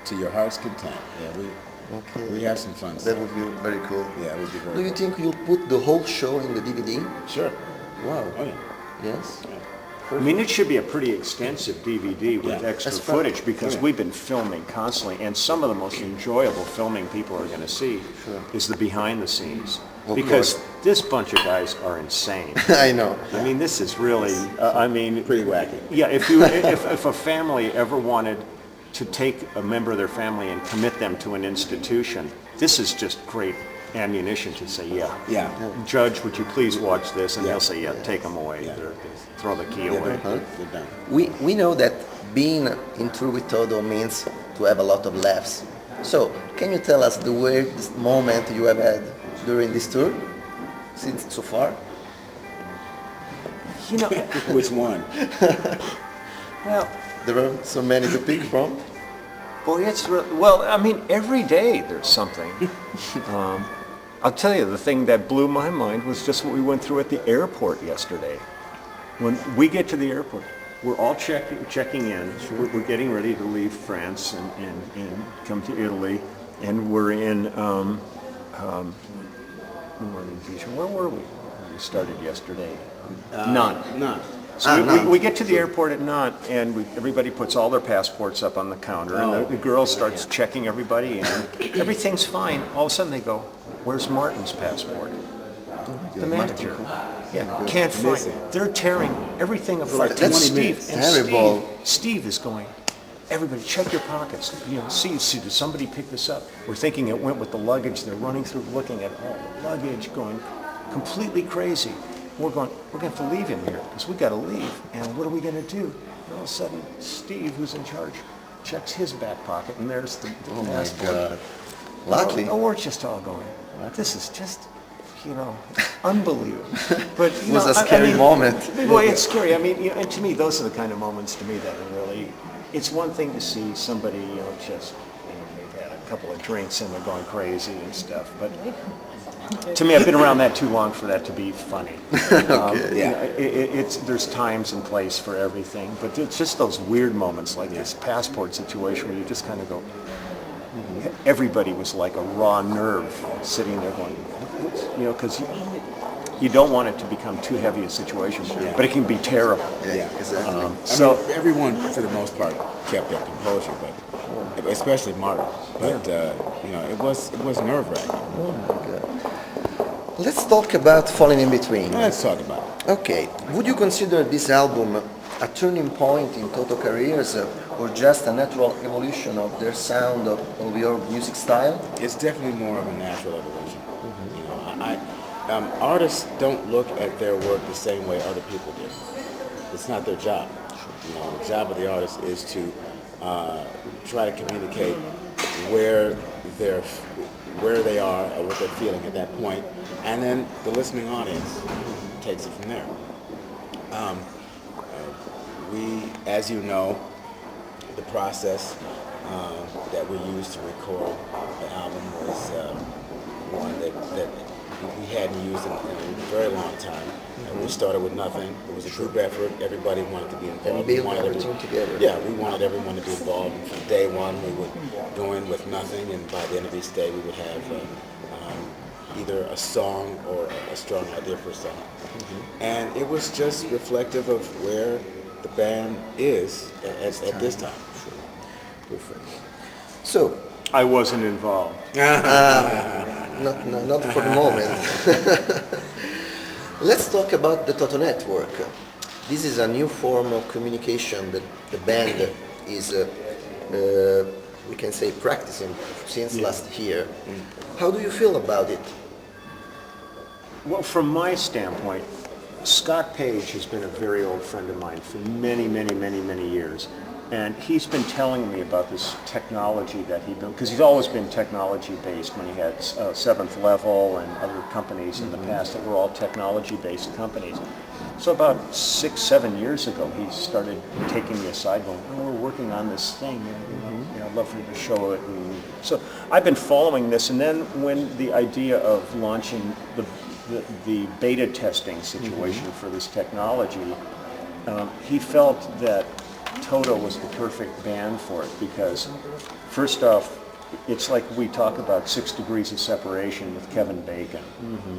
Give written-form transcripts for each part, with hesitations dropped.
to your heart's content. Yeah, we have some fun That stuff. would be very cool. Yeah, it would be very Do you cool. think you'll put the whole show in the DVD? Sure. Wow. Oh yeah. Yes? I mean, it should be a pretty extensive DVD with Yeah. extra That's footage because Yeah. we've been filming constantly, and some of the most enjoyable filming people are going to see is the behind the scenes. Of Because course. this bunch of guys are insane. I know. I mean, this is really, Pretty wacky. yeah, if a family ever wanted to take a member of their family and commit them to an institution, this is just great ammunition to say, yeah. Yeah. Judge, would you please watch this? And Yeah. they'll say, yeah, take them away. Yeah. Throw the key Yeah, away. they're done. We know that being in tour with Toto means to have a lot of laughs. So, can you tell us the weirdest moment you have had during this tour, since so far? You know, Which one? well, There are so many to pick from. boy, well, I mean, every day there's something. I'll tell you, the thing that blew my mind was just what we went through at the airport yesterday. When we get to the airport, we're all checking in. We're getting ready to leave France and come to Italy, and we're in where were we? We started yesterday. Nantes. None. So Nantes. we get to the airport at Nantes, and everybody puts all their passports up on the counter, and the girl starts checking everybody in. Everything's fine. All of a sudden they go, "Where's Martin's passport?" The manager. Yeah, can't find Missing. it. They're tearing everything apart. like And 20 Steve, minutes. and Terrible. Steve is going, everybody check your pockets. You know, see, did somebody pick this up? We're thinking it went with the luggage. They're running through looking at all the luggage, going completely crazy. We're going to have to leave him here because we got to leave. And what are we going to do? And all of a sudden, Steve, who's in charge, checks his back pocket, and there's the Oh my passport. God. Luckily. Oh, we're just all going, this is just, unbelievable. But It was a scary moment. Boy, it's scary. I mean, and to me, those are the kind of moments to me that are really, it's one thing to see somebody, just, they've had a couple of drinks and they're going crazy and stuff. But to me, I've been around that too long for that to be funny. There's times and place for everything, but it's just those weird moments like this passport situation where you just kind of go, everybody was like a raw nerve sitting there going, because you don't want it to become too heavy a situation, but it can be terrible. Yeah, Exactly. So everyone, for the most part, kept their composure, but especially Martin. But it was nerve-wracking. Oh my God. Let's talk about Falling in Between. Let's talk about it. Okay, would you consider this album a turning point in Toto careers or just a natural evolution of their sound, of your music style? It's definitely more of a natural evolution. Artists don't look at their work the same way other people do. It's not their job. The job of the artist is to try to communicate where they are or what they're feeling at that point, and then the listening audience takes it from there. As you know, the process that we used to record the album was one that we hadn't used in a very long time. We started with nothing. It was a group effort. Everybody wanted to be involved. And build We wanted everything together. Yeah, we wanted everyone to be involved. And from day one, we would go in with nothing, and by the end of each day, we would have either a song or a strong idea for a song. And it was just reflective of where the band is at this time. Perfect. So, I wasn't involved. not for the moment. Let's talk about the Toto Network. This is a new form of communication that the band is, we can say, practicing since last year. How do you feel about it? Well, from my standpoint, Scott Page has been a very old friend of mine for many, many, many, many years. And he's been telling me about this technology that he built, because he's always been technology-based when he had Seventh Level and other companies in the past that were all technology-based companies. So about 6-7 years ago, he started taking me aside going, we're working on this thing, I'd love for you to show it. And so I've been following this, and then when the idea of launching the beta testing situation for this technology, he felt that Toto was the perfect band for it because, first off, it's like we talk about 6 degrees of separation with Kevin Bacon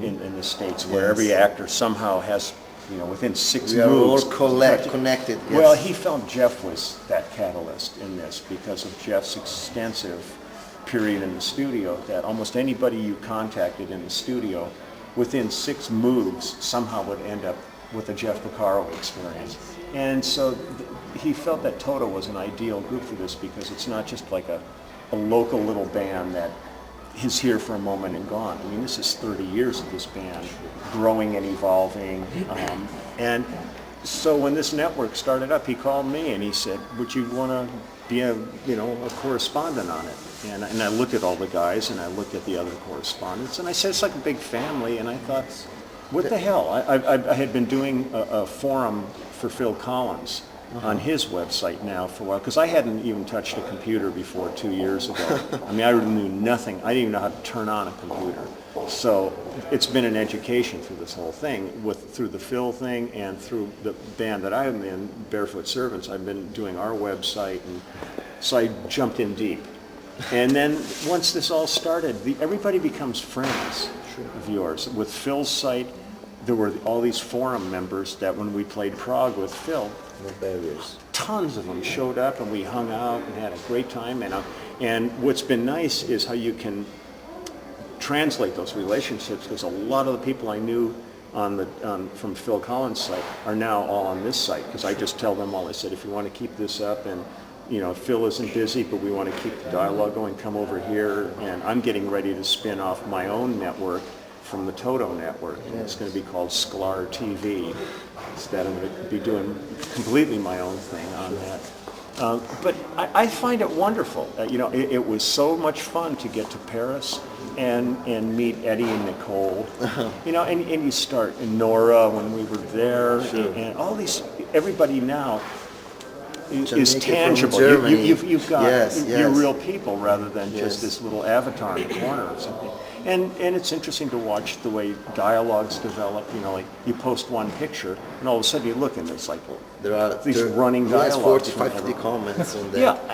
in the States, where every actor somehow has, within 6 We are all moves. connected. Yes. Well, he felt Jeff was that catalyst in this because of Jeff's extensive period in the studio, that almost anybody you contacted in the studio, within 6 moves, somehow would end up with a Jeff Porcaro experience. And so he felt that Toto was an ideal group for this because it's not just like a local little band that is here for a moment and gone. I mean, this is 30 years of this band growing and evolving. And so when this network started up, he called me and he said, would you want to be a correspondent on it? And I looked at all the guys and I looked at the other correspondents and I said, it's like a big family. And I thought, what the hell? I had been doing a forum for Phil Collins on his website now for a while, because I hadn't even touched a computer before 2 years ago. I mean, I really knew nothing. I didn't even know how to turn on a computer. So it's been an education through this whole thing, through the Phil thing and through the band that I'm in, Barefoot Servants. I've been doing our website, and so I jumped in deep. And then once this all started, everybody becomes friends of yours. With Phil's site, there were all these forum members that when we played Prague with Phil, No barriers. tons of them showed up and we hung out and had a great time. And what's been nice is how you can translate those relationships, because a lot of the people I knew from Phil Collins' site are now all on this site, because I just tell them all. I said, if you want to keep this up, and Phil isn't busy, but we want to keep the dialogue going, come over here. And I'm getting ready to spin off my own network from the Toto network. And it's going to be called Sklar TV. Instead, I'm going to be doing completely my own thing on that. But I find it wonderful. It was so much fun to get to Paris and meet Eddie and Nicole. And you start, and Nora when we were there, and all these, everybody now is tangible. You've got you're real people rather than just this little avatar in the corner or something. And it's interesting to watch the way dialogues develop. Like you post one picture, and all of a sudden you look, and it's like There are these running dialogues. 40, 50 comments on that. Yeah,